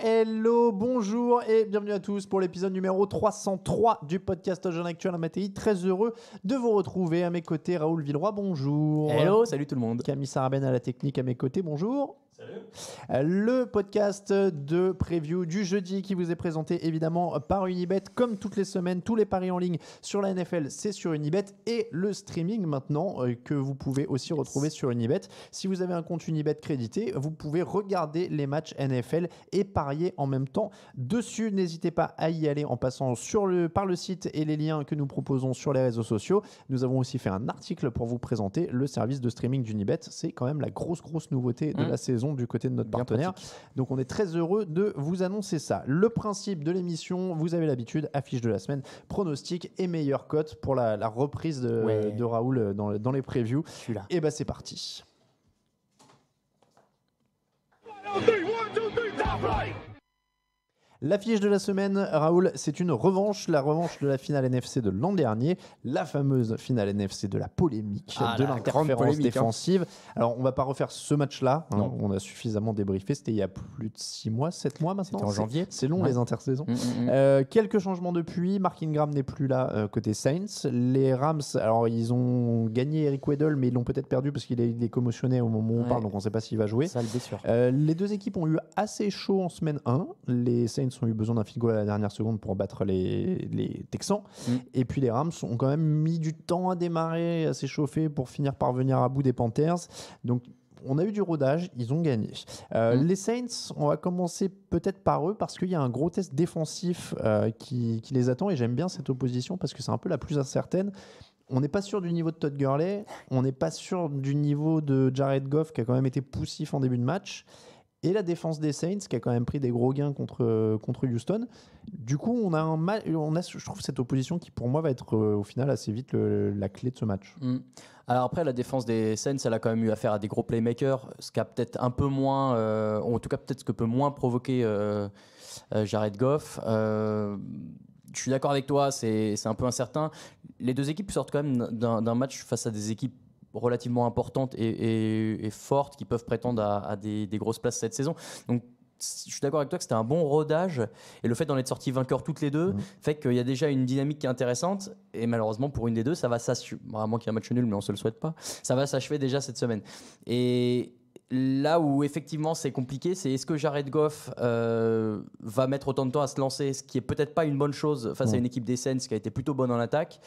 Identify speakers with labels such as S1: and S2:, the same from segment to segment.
S1: Hello, bonjour et bienvenue à tous pour l'épisode numéro 303 du podcast Jeune Actuel à Matéi. Très heureux de vous retrouver. À mes côtés, Raoul Villeroy, bonjour.
S2: Hello, salut tout le monde.
S1: Camille Sarabène à la technique à mes côtés, bonjour.
S3: Salut.
S1: Le podcast de preview du jeudi qui vous est présenté évidemment par Unibet. Comme toutes les semaines, tous les paris en ligne sur la NFL, c'est sur Unibet. Et le streaming maintenant que vous pouvez aussi retrouver sur Unibet. Si vous avez un compte Unibet crédité, vous pouvez regarder les matchs NFL et parier en même temps dessus. N'hésitez pas à y aller en passant par le site et les liens que nous proposons sur les réseaux sociaux. Nous avons aussi fait un article pour vous présenter le service de streaming d'Unibet. C'est quand même la grosse nouveauté de la saison du côté de notre partenaire. Donc on est très heureux de vous annoncer ça. Le principe de l'émission, vous avez l'habitude, affiche de la semaine, pronostic et meilleure cote pour la reprise de Raoul dans les previews. Et bah c'est parti. L'affiche de la semaine, Raoul, c'est une revanche, la revanche de la finale NFC de l'an dernier, la fameuse finale NFC de la polémique, de l'interférence défensive. Alors, on ne va pas refaire ce match-là, on a suffisamment débriefé, c'était il y a plus de 6 mois, 7 mois maintenant.
S2: C'était en janvier.
S1: C'est long les intersaisons. Quelques changements depuis, Mark Ingram n'est plus là côté Saints. Les Rams, alors ils ont gagné Eric Weddle, mais ils l'ont peut-être perdu parce qu'il est commotionné au moment où on parle, donc on ne sait pas s'il va jouer.
S2: Ça, le blessure.
S1: Les deux équipes ont eu assez chaud en semaine 1. Les Saints ont eu besoin d'un field goal à la dernière seconde pour battre les Texans. Et puis les Rams ont quand même mis du temps à démarrer, à s'échauffer pour finir par venir à bout des Panthers. Donc on a eu du rodage, ils ont gagné. Les Saints, on va commencer peut-être par eux parce qu'il y a un gros test défensif qui les attend et j'aime bien cette opposition parce que c'est un peu la plus incertaine. On n'est pas sûr du niveau de Todd Gurley, on n'est pas sûr du niveau de Jared Goff qui a quand même été poussif en début de match. Et la défense des Saints qui a quand même pris des gros gains contre Houston. Du coup, on a je trouve cette opposition qui pour moi va être au final assez vite la clé de ce match.
S2: Alors après, la défense des Saints, elle a quand même eu affaire à des gros playmakers, ce qui a peut-être un peu moins, en tout cas peut-être ce que peut moins provoquer Jared Goff. Je suis d'accord avec toi, c'est un peu incertain. Les deux équipes sortent quand même d'un match face à des équipes relativement importantes et fortes qui peuvent prétendre à des grosses places cette saison. Donc je suis d'accord avec toi que c'était un bon rodage et le fait d'en être sortis vainqueurs toutes les deux fait qu'il y a déjà une dynamique qui est intéressante et malheureusement pour une des deux ça va s'achever, vraiment qu'il y a un match nul mais on se le souhaite pas, ça va s'achever déjà cette semaine. Et là où effectivement c'est compliqué, c'est est-ce que Jared Goff va mettre autant de temps à se lancer, ce qui est peut-être pas une bonne chose face à une équipe des Saints qui a été plutôt bonne en attaque,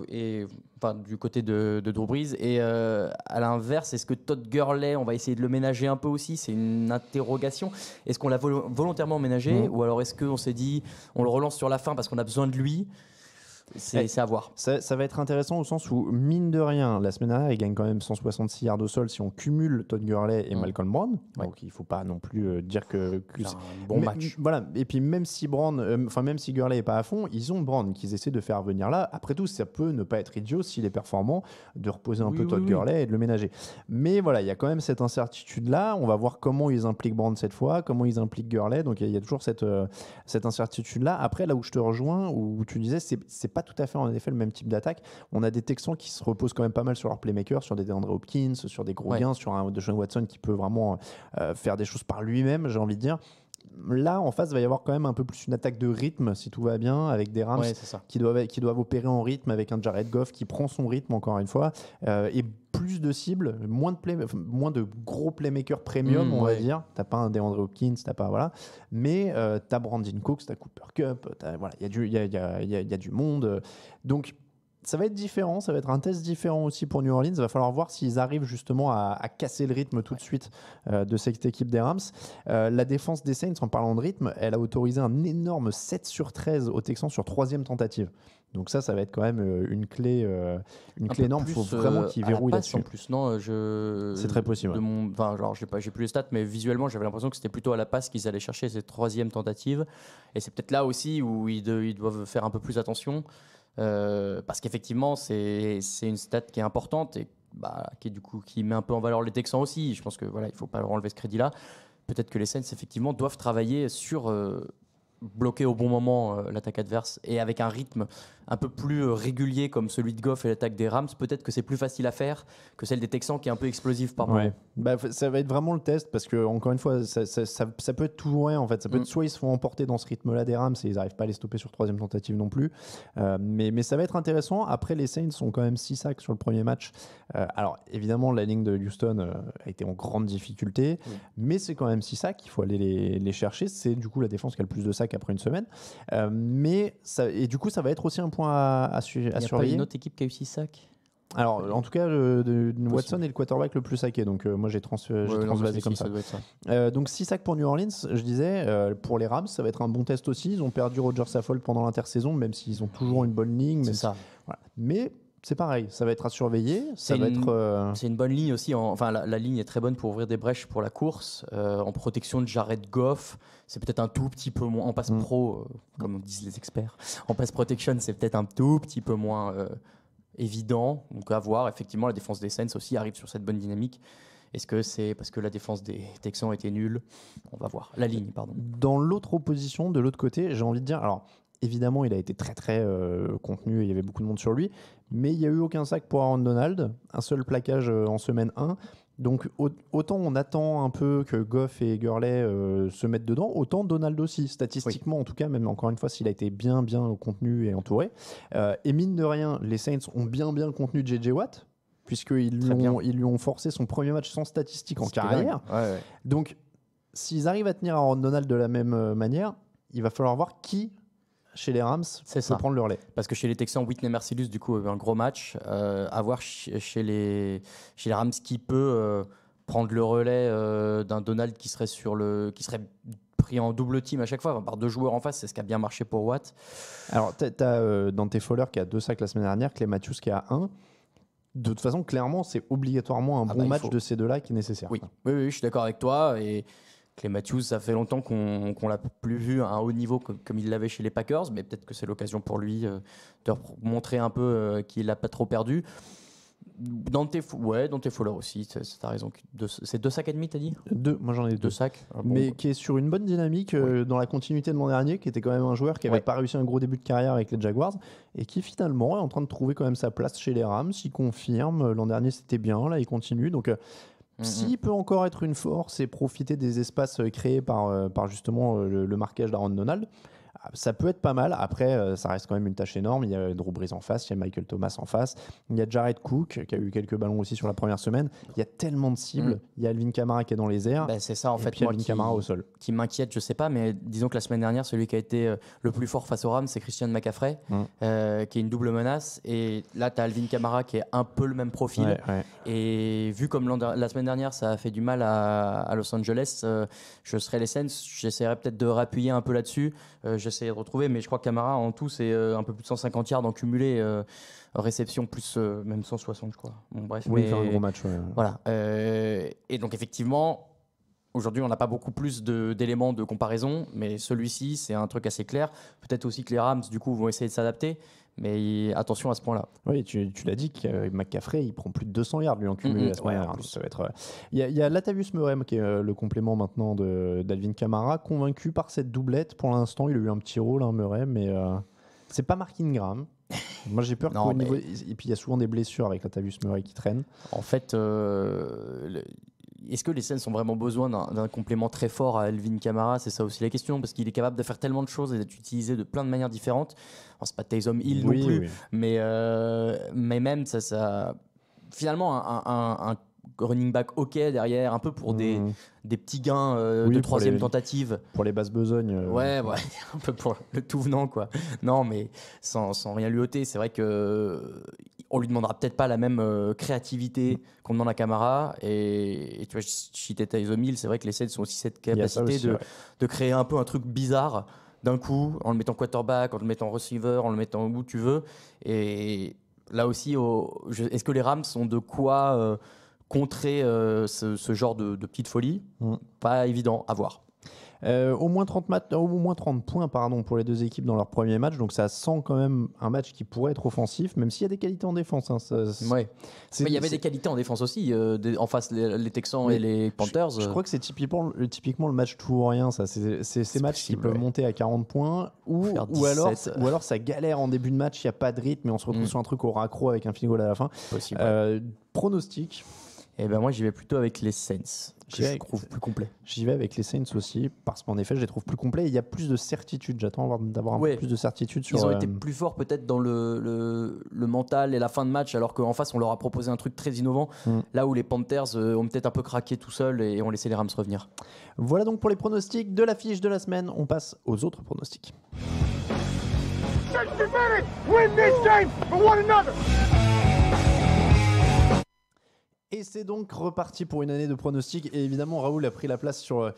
S2: et, enfin, du côté de Drew Brees. Et à l'inverse, est-ce que Todd Gurley, on va essayer de le ménager un peu aussi, c'est une interrogation. Est-ce qu'on l'a volontairement ménagé ou alors est-ce qu'on s'est dit on le relance sur la fin parce qu'on a besoin de lui? C'est à voir.
S1: Ça va être intéressant au sens où, mine de rien, la semaine dernière, il gagne quand même 166 yards au sol si on cumule Todd Gurley et Malcolm Brown. Donc il ne faut pas non plus dire que
S2: c'est un bon match.
S1: Voilà. Et puis même si même si Gurley n'est pas à fond, ils ont Brown qu'ils essaient de faire venir là. Après tout, ça peut ne pas être idiot s'il est performant de reposer un peu Todd Gurley et de le ménager. Mais voilà, il y a quand même cette incertitude-là. On va voir comment ils impliquent Brown cette fois, comment ils impliquent Gurley. Donc il y a toujours cette incertitude-là. Après, là où je te rejoins, où tu disais, c'est pas tout à fait en effet le même type d'attaque. On a des Texans qui se reposent quand même pas mal sur leurs playmakers, sur des DeAndre Hopkins, sur des gros gains, sur un Deshaun Watson qui peut vraiment faire des choses par lui-même, j'ai envie de dire. Là, en face, il va y avoir quand même un peu plus une attaque de rythme, si tout va bien, avec des Rams qui doivent opérer en rythme, avec un Jared Goff qui prend son rythme, encore une fois, et plus de cibles, moins de gros playmakers premium, on va dire. T'as pas un DeAndre Hopkins, t'as pas, voilà. Mais t'as Brandon Cooks, t'as Cooper Kupp, voilà, il y a du monde. Donc, ça va être différent, ça va être un test différent aussi pour New Orleans. Il va falloir voir s'ils arrivent justement à casser le rythme tout de suite de cette équipe des Rams. La défense des Saints, en parlant de rythme, elle a autorisé un énorme 7 sur 13 aux Texans sur 3e tentative. Donc ça va être quand même une clé énorme. Il faut vraiment qu'ils verrouillent là-dessus.
S2: En plus, non,
S1: c'est très possible.
S2: J'ai plus les stats, mais visuellement, j'avais l'impression que c'était plutôt à la passe qu'ils allaient chercher cette 3e tentative. Et c'est peut-être là aussi où ils doivent faire un peu plus attention. Parce qu'effectivement c'est une stat qui est importante et qui met un peu en valeur les Texans aussi. Je pense que voilà, il faut pas leur enlever ce crédit là. Peut-être que les Saints effectivement doivent travailler sur bloquer au bon moment l'attaque adverse et avec un rythme un peu plus régulier comme celui de Goff et l'attaque des Rams, peut-être que c'est plus facile à faire que celle des Texans qui est un peu explosive par moment.
S1: Ça va être vraiment le test parce que, encore une fois, ça peut être tout ou rien en fait. Ça peut être soit ils se font emporter dans ce rythme-là des Rams et ils n'arrivent pas à les stopper sur troisième tentative non plus. Mais ça va être intéressant. Après, les Saints ont quand même 6 sacs sur le premier match. Alors, évidemment, la ligne de Houston a été en grande difficulté, mais c'est quand même 6 sacs. Il faut aller les chercher. C'est du coup la défense qui a le plus de sacs après une semaine. Et du coup, ça va être aussi un point à surveiller. Il n'y a pas
S2: une autre équipe qui a eu 6 sacs?
S1: Alors, en tout cas, Watson est le quarterback le plus saqué. Donc, moi, j'ai transvasé comme ça. Donc, 6 sacs pour New Orleans. Je disais, pour les Rams, ça va être un bon test aussi. Ils ont perdu Roger Saffold pendant l'intersaison, même s'ils ont toujours une bonne ligne.
S2: C'est ça.
S1: Voilà. Mais c'est pareil, ça va être à surveiller.
S2: C'est une bonne ligne aussi. Enfin, la ligne est très bonne pour ouvrir des brèches pour la course. En protection de Jared Goff, c'est peut-être un tout petit peu moins. En pass pro, comme disent les experts, en pass protection, c'est peut-être un tout petit peu moins évident. Donc à voir. Effectivement, la défense des Saints aussi arrive sur cette bonne dynamique. Est-ce que c'est parce que la défense des Texans était nulle? On va voir. La ligne, pardon.
S1: Dans l'autre opposition, de l'autre côté, j'ai envie de dire... Alors, évidemment, il a été très très contenu et il y avait beaucoup de monde sur lui, mais il n'y a eu aucun sac pour Aaron Donald, un seul plaquage en semaine 1. Donc autant on attend un peu que Goff et Gurley se mettent dedans, autant Donald aussi, statistiquement en tout cas, même encore une fois s'il a été bien contenu et entouré. Et mine de rien, les Saints ont bien contenu JJ Watt, puisqu'ils lui ont forcé son premier match sans statistiques en carrière.
S2: Ouais.
S1: Donc s'ils arrivent à tenir Aaron Donald de la même manière, il va falloir voir qui chez les Rams peut prendre le relais.
S2: Parce que chez les Texans, Whitney Mercilus du coup a eu un gros match. À voir chez les Rams qui peut prendre le relais d'un Donald qui serait pris en double team à chaque fois par 2 joueurs en face. C'est ce qui a bien marché pour Watt.
S1: Alors tu as Dante Fowler qui a 2 sacs la semaine dernière, Clay Matthews qui a 1. De toute façon, clairement, c'est obligatoirement un bon match de ces deux-là qui est nécessaire.
S2: Oui, je suis d'accord avec toi. Et Clay Matthews, ça fait longtemps qu'on l'a plus vu à un haut niveau comme il l'avait chez les Packers, mais peut-être que c'est l'occasion pour lui de montrer un peu qu'il n'a pas trop perdu. Dante Fowler aussi, t'as raison. C'est 2 sacs et demi, t'as dit?
S1: 2, moi j'en ai 2
S2: sacs.
S1: Mais qui est sur une bonne dynamique dans la continuité de l'an dernier, qui était quand même un joueur qui n'avait pas réussi un gros début de carrière avec les Jaguars et qui finalement est en train de trouver quand même sa place chez les Rams. Il confirme, l'an dernier c'était bien, là il continue. Donc s'il peut encore être une force et profiter des espaces créés par justement le marquage d'Aaron Donald, ça peut être pas mal. Après, ça reste quand même une tâche énorme. Il y a Drew Brees en face, il y a Michael Thomas en face, il y a Jared Cook qui a eu quelques ballons aussi sur la première semaine. Il y a tellement de cibles. Il y a Alvin Kamara qui est dans les airs.
S2: C'est ça en fait.
S1: Puis Alvin Kamara au sol.
S2: Qui m'inquiète, je sais pas, mais disons que la semaine dernière, celui qui a été le plus fort face aux Rams, c'est Christian McCaffrey, qui est une double menace. Et là, tu as Alvin Kamara qui est un peu le même profil. Et vu comme la semaine dernière, ça a fait du mal à Los Angeles, je serais les Saints, j'essaierais peut-être de rappuyer un peu là-dessus. J'essaierai de retrouver, mais je crois que Kamara en tout c'est un peu plus de 150 yards en cumulé, réception plus même 160 je crois. Bon, bref,
S1: il fait un gros match.
S2: Voilà. Et donc effectivement, aujourd'hui on n'a pas beaucoup plus d'éléments de comparaison, mais celui-ci c'est un truc assez clair. Peut-être aussi que les Rams du coup vont essayer de s'adapter. Mais attention à ce point-là.
S1: Oui, tu l'as dit, McCaffrey, il prend plus de 200 yards lui en cumulé à ce moment-là. Ça va être. Il y a Latavius Murray qui est le complément maintenant d'Alvin Kamara, convaincu par cette doublette. Pour l'instant, il a eu un petit rôle, Murray, mais c'est pas Mark Ingram. Moi, j'ai peur qu'au niveau. Et puis il y a souvent des blessures avec Latavius Murray qui traîne.
S2: En fait. Est-ce que les Saints ont vraiment besoin d'un complément très fort à Alvin Kamara? C'est ça aussi la question, parce qu'il est capable de faire tellement de choses et d'être utilisé de plein de manières différentes. Alors, c'est pas Taysom Hill non plus, mais même ça finalement un running back ok derrière, un peu pour des petits gains de troisième tentative.
S1: Pour les basses besognes.
S2: Ouais, un peu pour le tout venant, quoi. Non, mais sans rien lui ôter, c'est vrai que on lui demandera peut-être pas la même créativité qu'on demande à Kamara. Et tu vois, je citais Taysom Hill, c'est vrai que les Saints ont aussi cette capacité de créer un peu un truc bizarre d'un coup, en le mettant quarterback, en le mettant receiver, en le mettant où tu veux. Et là aussi, est-ce que les Rams ont de quoi contrer ce genre de petite folie? Pas évident à voir.
S1: Au moins 30 points pour les deux équipes dans leur premier match, donc ça sent quand même un match qui pourrait être offensif, même s'il y a des qualités en défense. Hein,
S2: mais il y avait des qualités en défense aussi, en face les Texans et les Panthers.
S1: Je crois que c'est typiquement le match tout ou rien. Ça. C'est ces matchs qui peuvent monter à 40 points ou alors ça galère en début de match, il n'y a pas de rythme et on se retrouve sur un truc au raccro avec un field goal à la fin.
S2: Possible.
S1: Pronostic.
S2: Eh ben moi j'y vais plutôt avec les Saints. Je les trouve plus complets.
S1: J'y vais avec les Saints aussi parce qu'en effet je les trouve plus complets. Il y a plus de certitude. J'attends d'avoir un peu plus de certitude sur.
S2: Ils ont été plus forts peut-être dans le mental et la fin de match, alors qu'en face on leur a proposé un truc très innovant. Là où les Panthers ont peut-être un peu craqué tout seuls et ont laissé les Rams revenir.
S1: Voilà donc pour les pronostics de l'affiche de la semaine. On passe aux autres pronostics. 60 minutes, win this game for one another. Et c'est donc reparti pour une année de pronostics. Et évidemment, Raoul a pris la place sur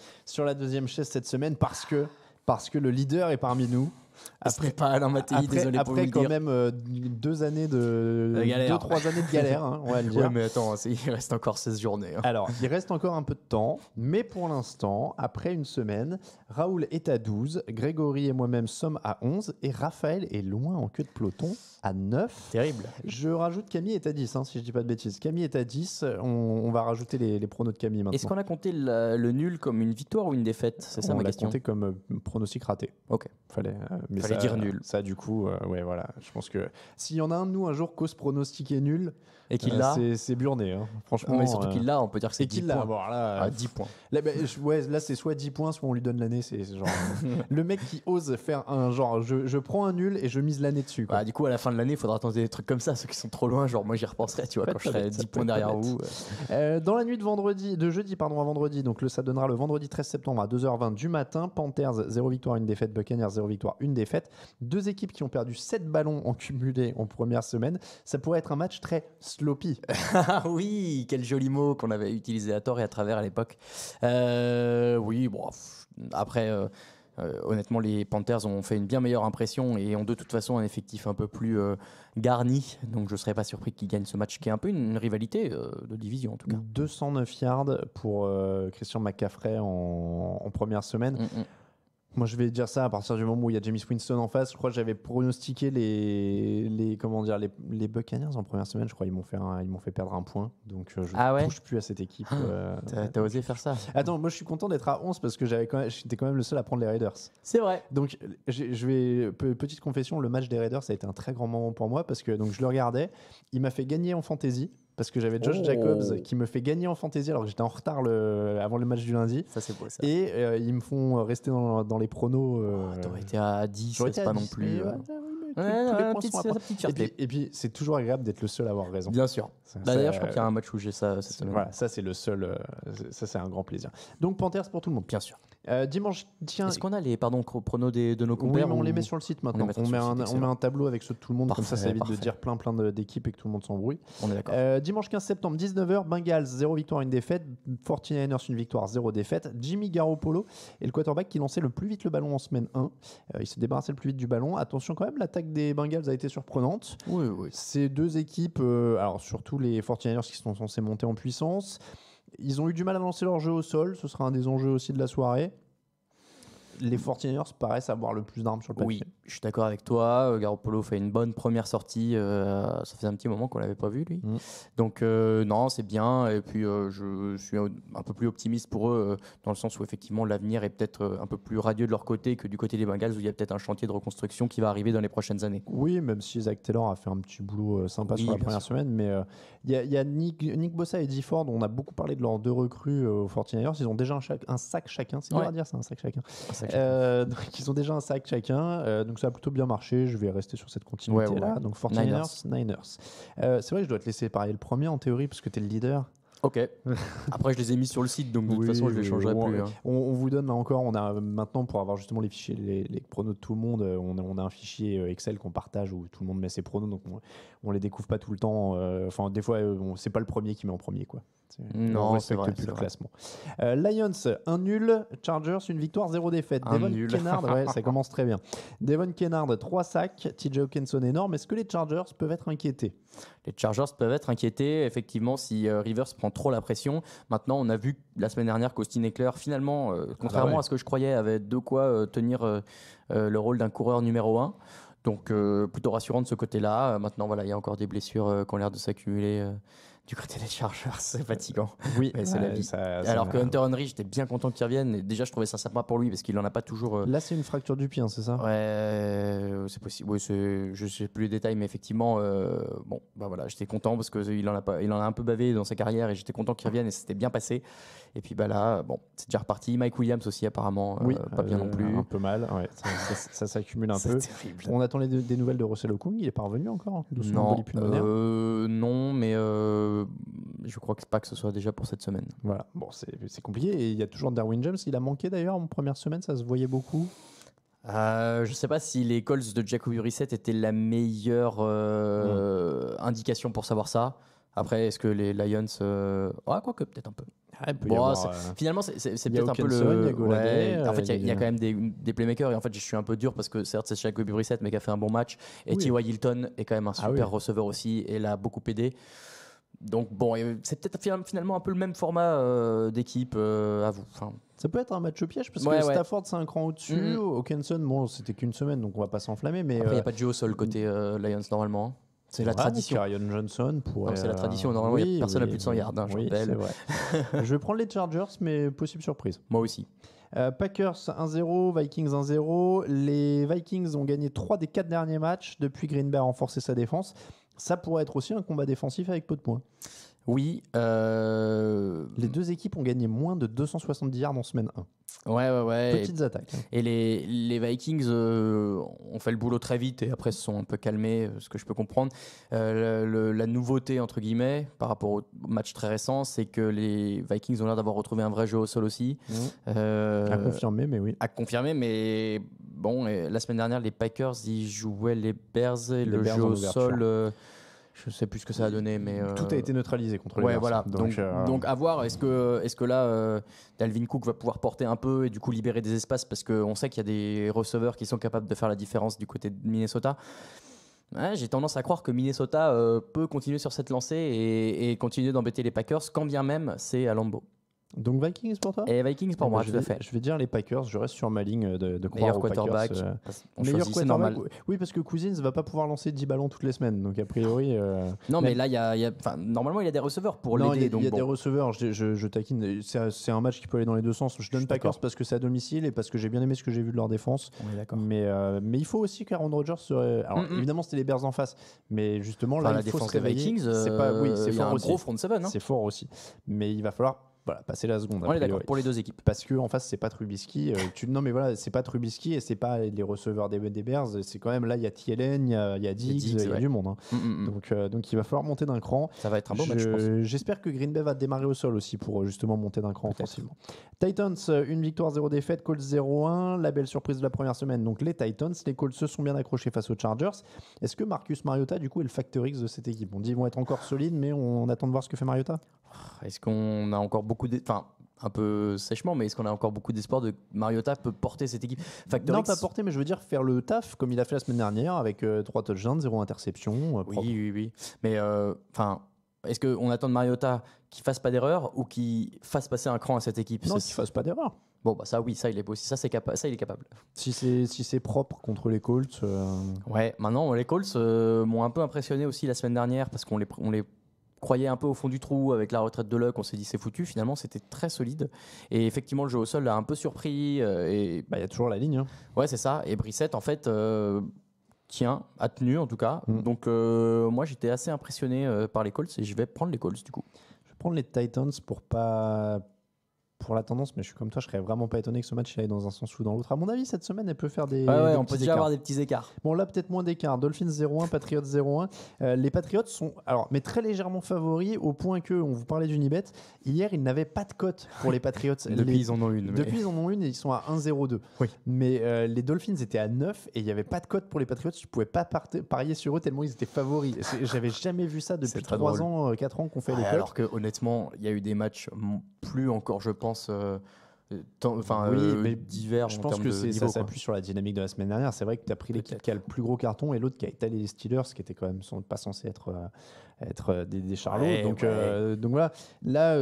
S1: la deuxième chaise cette semaine parce que le leader est parmi nous.
S2: Après pas Alain Mattei, désolé pour vous le dire.
S1: Après quand même 2 années de 2-3 années de galère, hein, on va le dire.
S2: Ouais, mais attends, il reste encore 16 journées. Hein.
S1: Alors, il reste encore un peu de temps, mais pour l'instant, après une semaine, Raoul est à 12, Grégory et moi-même sommes à 11 et Raphaël est loin en queue de peloton à 9.
S2: Terrible.
S1: Je rajoute Camille est à 10, hein, si je dis pas de bêtises. Camille est à 10, on va rajouter les pronos de Camille maintenant.
S2: Est-ce qu'on a compté le nul comme une victoire ou une défaite ? C'est ça ma question.
S1: On l'a compté comme pronostic raté.
S2: Ok.
S1: Fallait
S2: dire nul.
S1: Ça, du coup, ouais, voilà. Je pense que s'il y en a un de nous un jour qu'ose pronostiquer nul,
S2: et qu'il l'a,
S1: c'est Burné. Hein. Franchement.
S2: Mais surtout qu'il l'a, on peut dire que c'est
S1: et
S2: 10
S1: qu'il
S2: points.
S1: l'a. Bon, là,
S2: 10 points.
S1: Là, c'est soit 10 points, soit on lui donne l'année. C'est genre le mec qui ose faire un genre, je prends un nul et je mise l'année dessus. Quoi.
S2: Du coup, à la fin de l'année, il faudra tenter des trucs comme ça, ceux qui sont trop loin. Genre, moi, j'y repenserai, tu vois, quand je serai 10 points derrière vous.
S1: Dans la nuit de jeudi à vendredi, donc ça donnera le vendredi 13 septembre à 2h20 du matin. Panthers 0 victoire, 1 défaite. Buccaneers 0 victoire, 1 défaite. Deux équipes qui ont perdu 7 ballons en cumulé en première semaine. Ça pourrait être un match très sloppy.
S2: Oui, quel joli mot qu'on avait utilisé à tort et à travers à l'époque. Oui, bon, après, honnêtement, les Panthers ont fait une bien meilleure impression et ont de toute façon un effectif un peu plus garni. Donc je ne serais pas surpris qu'ils gagnent ce match qui est un peu une rivalité de division en tout cas.
S1: 209 yards pour Christian McCaffrey en première semaine. Moi, je vais dire ça à partir du moment où il y a Jameis Winston en face. Je crois que j'avais pronostiqué les Buccaneers en première semaine. Je crois qu'ils m'ont fait perdre un point. Donc, je ne touche plus à cette équipe.
S2: T'as osé faire ça.
S1: Attends, moi, je suis content d'être à 11 parce que j'étais quand même le seul à prendre les Raiders.
S2: C'est vrai.
S1: Donc, petite confession, le match des Raiders, ça a été un très grand moment pour moi parce que donc, je le regardais. Il m'a fait gagner en fantasy. Parce que j'avais Josh Jacobs qui me fait gagner en fantasy alors que j'étais en retard avant le match du lundi.
S2: Ça, c'est beau ça.
S1: Et ils me font rester dans les pronos.
S2: T'aurais été à 10, c'est pas non plus.
S1: Et puis, c'est toujours agréable d'être le seul à avoir raison.
S2: Bien sûr. D'ailleurs, je crois qu'il y a un match où j'ai ça cette semaine.
S1: Voilà, ça, c'est le seul. Ça, c'est un grand plaisir. Donc, Panthers pour tout le monde.
S2: Bien sûr.
S1: Dimanche, tiens.
S2: Est-ce qu'on a les pronos de nos compères?
S1: Oui, mais on les met sur le site maintenant. On met un tableau avec ceux de tout le monde. Parfait, comme ça évite de dire plein d'équipes et que tout le monde s'embrouille.
S2: On est d'accord.
S1: Dimanche 15 septembre, 19h, Bengals, 0 victoire, 1 défaite. 49ers, 1 victoire, 0 défaite. Jimmy Garoppolo est le quarterback qui lançait le plus vite le ballon en semaine 1. Il s'est débarrassé le plus vite du ballon. Attention quand même, l'attaque des Bengals a été surprenante.
S2: Oui.
S1: Ces deux équipes, alors surtout les 49ers qui sont censés monter en puissance, ils ont eu du mal à lancer leur jeu au sol. Ce sera un des enjeux aussi de la soirée. Les 49ers paraissent avoir le plus d'armes sur le papier.
S2: Oui, je suis d'accord avec toi. Garoppolo fait une bonne première sortie. Ça faisait un petit moment qu'on ne l'avait pas vu, lui. Donc, non, c'est bien. Et puis, je suis un peu plus optimiste pour eux, dans le sens où, effectivement, l'avenir est peut-être un peu plus radieux de leur côté que du côté des Bengals, où il y a peut-être un chantier de reconstruction qui va arriver dans les prochaines années.
S1: Oui, même si Zach Taylor a fait un petit boulot sympa sur la première semaine. Mais il y a Nick Bosa et Dee Ford. On a beaucoup parlé de leurs deux recrues aux 49ers. Ils ont déjà un sac chacun. C'est dur à dire, c'est un sac chacun. Donc ils ont déjà un sac chacun, donc ça a plutôt bien marché. Je vais rester sur cette continuité là. Donc 49ers, Niners. C'est vrai que je dois te laisser parler le premier en théorie parce que tu es le leader.
S2: Ok. Après, je les ai mis sur le site, donc de toute façon, je ne les changerai plus.
S1: On vous donne là encore, on a maintenant pour avoir justement les fichiers, les pronos de tout le monde, on a un fichier Excel qu'on partage où tout le monde met ses pronos, donc on les découvre pas tout le temps. Enfin, des fois, c'est pas le premier qui met en premier, quoi.
S2: Non, c'est vrai.
S1: Plus le classement. Lions, un nul. Chargers, une victoire, 0 défaite. Devon Kennard, ça commence très bien. Devon Kennard, 3 sacs. TJ Hawkinson énorme. Est-ce que les Chargers peuvent être inquiétés?
S2: les Chargers peuvent être inquiétés, effectivement, si Rivers prend trop la pression. Maintenant, on a vu la semaine dernière qu'Austin Eckler, finalement, contrairement à ce que je croyais, avait de quoi tenir le rôle d'un coureur numéro 1. Donc, plutôt rassurant de ce côté-là. Maintenant, voilà, il y a encore des blessures qui ont l'air de s'accumuler du côté des Chargers. C'est fatigant.
S1: Oui,
S2: mais c'est la vie. Alors que Hunter Henry, j'étais bien content qu'il revienne. Et déjà, je trouvais ça sympa pour lui parce qu'il n'en a pas toujours.
S1: Là, c'est une fracture du pied, hein, c'est ça?
S2: Ouais, c'est possible. Oui, je ne sais plus les détails, mais effectivement, bon, bah voilà, j'étais content parce qu'il en a un peu bavé dans sa carrière et j'étais content qu'il revienne et c'était bien passé. Et puis bah là, bon, c'est déjà reparti. Mike Williams aussi, apparemment, pas bien non plus.
S1: Un peu mal, ouais, ça s'accumule un peu.
S2: Terrible.
S1: On attend des nouvelles de Russell Okung, il n'est pas revenu encore?
S2: Non, mais je crois pas que ce soit déjà pour cette semaine.
S1: Voilà, bon, c'est compliqué. Et il y a toujours Derwin James, il a manqué d'ailleurs en première semaine, ça se voyait beaucoup.
S2: Je ne sais pas si les Colts de Jacoby Brissett étaient la meilleure indication pour savoir ça. Après, est-ce que les Lions... quoique, peut-être un peu. Finalement, c'est peut-être un peu le... En fait, il y a quand même des playmakers. Et en fait, je suis un peu dur parce que certes, c'est Jacoby Brissett, mais qui a fait un bon match. Et T.Y. Hilton est quand même un super receveur aussi et l'a beaucoup aidé. Donc bon, c'est peut-être finalement un peu le même format d'équipe à vous. Enfin,
S1: ça peut être un match au piège parce que Stafford c'est un cran au-dessus. Hawkinson, bon, c'était qu'une semaine donc on va pas s'enflammer. Mais
S2: après, il n'y a pas de jeu au sol côté Lions normalement. C'est la tradition.
S1: Karion Johnson pourrait.
S2: C'est la tradition. Normalement, il n'y a personne à plus de 100 yards. Je rappelle.
S1: Vrai. Je vais prendre les Chargers, mais possible surprise.
S2: Moi aussi.
S1: Packers 1-0, Vikings 1-0. Les Vikings ont gagné 3 des 4 derniers matchs depuis Green Bay a renforcé sa défense. Ça pourrait être aussi un combat défensif avec peu de points.
S2: Oui.
S1: Les deux équipes ont gagné moins de 270 yards en semaine 1.
S2: Ouais.
S1: Petites attaques.
S2: Et les Vikings ont fait le boulot très vite et après se sont un peu calmés, ce que je peux comprendre. La nouveauté, entre guillemets, par rapport au match très récent, c'est que les Vikings ont l'air d'avoir retrouvé un vrai jeu au sol aussi.
S1: À confirmer, mais oui.
S2: À confirmer, mais bon, la semaine dernière, les Packers, ils jouaient les Bears et le jeu au sol... je sais plus ce que ça a donné, mais
S1: tout a été neutralisé contre les Bears.
S2: Voilà. Donc à voir. Est-ce que là, Dalvin Cook va pouvoir porter un peu et du coup libérer des espaces parce qu'on sait qu'il y a des receveurs qui sont capables de faire la différence du côté de Minnesota. Ouais, j'ai tendance à croire que Minnesota peut continuer sur cette lancée et continuer d'embêter les Packers, quand bien même c'est à Lambeau.
S1: Donc Vikings pour toi?
S2: Et Vikings pour moi, tout à fait.
S1: Je vais dire les Packers, je reste sur ma ligne de croire
S2: meilleur
S1: aux
S2: quarterback.
S1: Packers.
S2: Meilleur quarterback, normal.
S1: Oui, parce que Cousins va pas pouvoir lancer 10 ballons toutes les semaines, donc a priori...
S2: Non, mais là, normalement, il y a des receveurs pour l'aider.
S1: Il y a des receveurs, je taquine, c'est un match qui peut aller dans les deux sens. Je donne Packers parce que c'est à domicile et parce que j'ai bien aimé ce que j'ai vu de leur défense. Mais il faut aussi qu'Aaron Rodgers serait... Alors évidemment, c'était les Bears en face, mais justement, là,
S2: la
S1: il faut
S2: défense
S1: se réveiller.
S2: Vikings,
S1: c'est
S2: fort aussi. Gros front seven.
S1: C'est fort aussi. Mais il va falloir... Voilà, passer la seconde.
S2: On est d'accord pour les deux équipes.
S1: Parce qu'en face, c'est pas Trubisky. Non, mais voilà, c'est pas Trubisky et c'est pas les receveurs des Bears. C'est quand même là, il y a Thielen, il y a Diggs, il y a du monde. Donc il va falloir monter d'un cran.
S2: Ça va être un beau match, je pense.
S1: J'espère que Green Bay va démarrer au sol aussi pour justement monter d'un cran offensivement. Titans, une victoire, 0 défaite. Colts 0-1. La belle surprise de la première semaine. Donc les Titans, les Colts se sont bien accrochés face aux Chargers. Est-ce que Marcus Mariota, du coup, est le facteur X de cette équipe? On dit qu'ils vont être encore solides, mais on attend de voir ce que fait Mariota.
S2: Est-ce qu'on a encore beaucoup de... Enfin, un peu sèchement, mais est-ce qu'on a encore beaucoup d'espoir de Mariota peut porter cette équipe?
S1: Non, pas porter, mais je veux dire faire le taf comme il a fait la semaine dernière avec 3 touchdowns, 0 interception.
S2: Oui. Mais est-ce qu'on attend de Mariota qu'il fasse pas d'erreur ou qu'il fasse passer un cran à cette équipe?
S1: Non, qu'il fasse pas d'erreur.
S2: Bon, bah ça, oui, ça, il est possible. Ça, il est capable.
S1: Si c'est propre contre les Colts.
S2: Ouais, maintenant, les Colts m'ont un peu impressionné aussi la semaine dernière parce qu'on les croyait un peu au fond du trou avec la retraite de Luck, on s'est dit c'est foutu. Finalement, c'était très solide. Et effectivement, le jeu au sol l'a un peu surpris. Il
S1: y a toujours la ligne.
S2: Ouais, c'est ça. Et Brissett, en fait, a tenu en tout cas. Donc, moi, j'étais assez impressionné par les Colts et je vais prendre les Colts du coup.
S1: Je vais prendre les Titans pour la tendance, mais je suis comme toi, je serais vraiment pas étonné que ce match aille dans un sens ou dans l'autre. À mon avis, cette semaine, elle peut faire des
S2: on peut déjà avoir des petits écarts.
S1: Bon, là, peut-être moins d'écarts. Dolphins 0-1, Patriots 0-1. Les Patriots sont, mais très légèrement favoris au point que, on vous parlait d'Unibet, hier, ils n'avaient pas de cote pour les Patriots.
S2: Depuis, ils en ont une.
S1: Depuis, ils en ont une et ils sont à 1-0-2.
S2: Oui.
S1: Mais les Dolphins étaient à 9 et il n'y avait pas de cote pour les Patriots. Tu ne pouvais pas parier sur eux tellement ils étaient favoris. J'avais jamais vu ça depuis 3 ans, 4 ans qu'on fait les cotes.
S2: Alors que, honnêtement, il y a eu des matchs plus encore, je pense...
S1: mais
S2: divers.
S1: Je
S2: en
S1: pense
S2: termes
S1: que
S2: de niveau,
S1: ça
S2: quoi.
S1: s'appuie sur la dynamique de la semaine dernière. C'est vrai que tu as pris l'équipe qui a le plus gros carton et l'autre qui a étalé les Steelers, qui était quand même pas censé être des charlots.
S2: Ouais,
S1: donc,
S2: ouais.
S1: donc voilà. Là,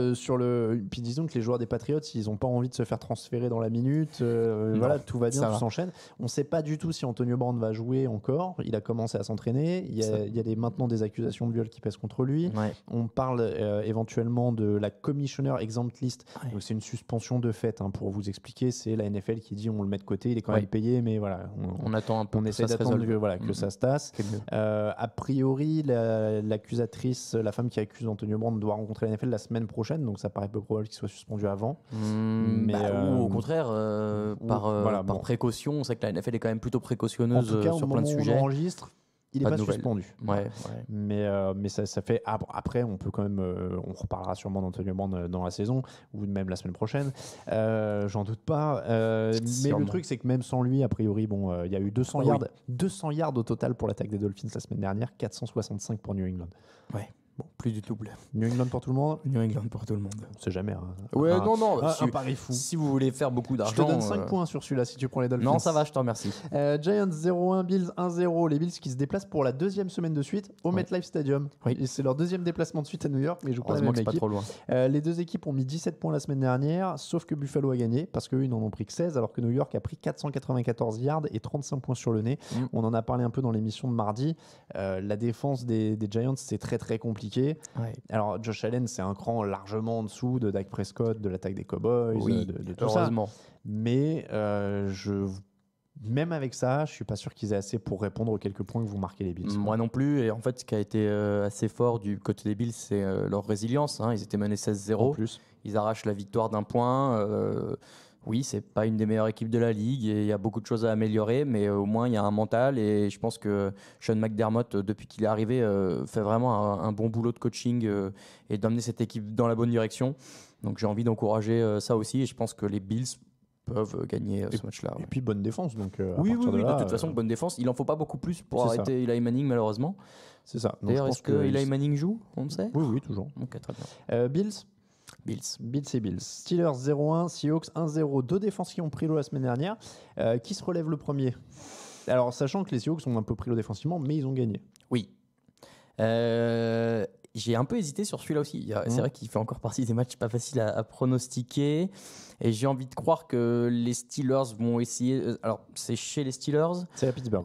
S1: puis disons que les joueurs des Patriots, ils n'ont pas envie de se faire transférer dans la minute. Voilà, tout va bien,
S2: ça
S1: tout
S2: va.
S1: s'enchaîne. On ne sait pas du tout si Antonio Brown va jouer encore. Il a commencé à s'entraîner. Il y a maintenant des accusations de viol qui pèsent contre lui.
S2: Ouais.
S1: On parle éventuellement de la Commissioner Exempt List.
S2: Ouais.
S1: Donc c'est une suspension de fait, hein, pour vous expliquer. C'est la NFL qui dit on le met de côté, il est quand
S2: Ouais.
S1: même payé, mais voilà.
S2: On attend un peu.
S1: On
S2: que
S1: essaie
S2: ça se
S1: d'attendre
S2: résolve.
S1: que ça se tasse.
S2: C'est mieux.
S1: A priori, l'accusatrice, la femme qui accuse Antonio Brown, doit rencontrer la NFL la semaine prochaine, donc ça paraît peu probable qu'il soit suspendu avant.
S2: Ou au contraire, par
S1: bon.
S2: précaution, on sait que la NFL est quand même plutôt
S1: En
S2: précautionneuse
S1: tout cas, au
S2: sur
S1: moment
S2: plein de
S1: où on
S2: sujets.
S1: enregistre, il n'est
S2: Pas
S1: pas
S2: de nouvelles.
S1: suspendu.
S2: Ouais.
S1: Mais ça fait. Après, on peut quand même. On reparlera sûrement d'Antonio Brown dans la saison, ou même la semaine prochaine. J'en doute pas. Mais
S2: Sûrement.
S1: le truc, c'est que même sans lui, a priori, il y a eu 200
S2: Oui.
S1: yards. 200 yards au total pour l'attaque des Dolphins la semaine dernière, 465 pour New England.
S2: Ouais. Bon, plus du double.
S1: New England pour tout le monde.
S2: New England pour tout le monde.
S1: On sait jamais.
S2: Si,
S1: Un pari fou.
S2: si vous voulez faire beaucoup
S1: Je te
S2: d'argent.
S1: donne 5 points sur celui-là si tu prends les Dolphins.
S2: Non, ça va, je te remercie.
S1: Giants 0-1, Bills 1-0. Les Bills qui se déplacent pour la deuxième semaine de suite au MetLife Stadium.
S2: Oui.
S1: Et c'est leur deuxième déplacement de suite à New York, mais ils jouent pas la
S2: Heureusement
S1: même
S2: que c'est pas
S1: équipe.
S2: trop loin.
S1: Les deux équipes ont mis 17 points la semaine dernière, sauf que Buffalo a gagné parce qu'eux, ils n'en ont pris que 16, alors que New York a pris 494 yards et 35 points sur le nez. On en a parlé un peu dans l'émission de mardi. La défense des Giants, c'est très très compliqué.
S2: Ouais.
S1: Alors, Josh Allen, c'est un cran largement en dessous de Dak Prescott, de l'attaque des Cowboys,
S2: Oui,
S1: de tout ça.
S2: heureusement.
S1: Mais même avec ça, je suis pas sûr qu'ils aient assez pour répondre aux quelques points que vous marquez les Bills.
S2: Moi non plus. Et en fait, ce qui a été assez fort du côté des Bills, c'est leur résilience. Hein. Ils étaient menés 16-0.
S1: En plus.
S2: Ils arrachent la victoire d'un point. Oui, c'est pas une des meilleures équipes de la ligue et il y a beaucoup de choses à améliorer, mais au moins il y a un mental et je pense que Sean McDermott, depuis qu'il est arrivé, fait vraiment un bon boulot de coaching et d'emmener cette équipe dans la bonne direction. Donc j'ai envie d'encourager ça aussi et je pense que les Bills peuvent gagner ce match-là.
S1: Et puis bonne défense. Donc,
S2: Oui,
S1: de là,
S2: de toute façon, bonne défense. Il en faut pas beaucoup plus pour
S1: c'est
S2: arrêter Eli Manning, malheureusement.
S1: c'est ça. Donc,
S2: D'ailleurs,
S1: je
S2: est-ce
S1: pense
S2: que Eli
S1: ils-
S2: Manning joue? On le sait?
S1: Oui, toujours.
S2: Ok, très bien.
S1: Bills
S2: Bills.
S1: et Bills. Steelers 0-1, Seahawks 1-0. Deux défenses qui ont pris l'eau la semaine dernière. Qui se relève le premier? Alors, sachant que les Seahawks ont un peu pris l'eau défensivement, mais ils ont gagné.
S2: Oui. J'ai un peu hésité sur celui-là aussi. C'est vrai qu'il fait encore partie des matchs pas faciles à pronostiquer. Et j'ai envie de croire que les Steelers vont essayer. Alors, c'est chez les Steelers.
S1: C'est à Pittsburgh.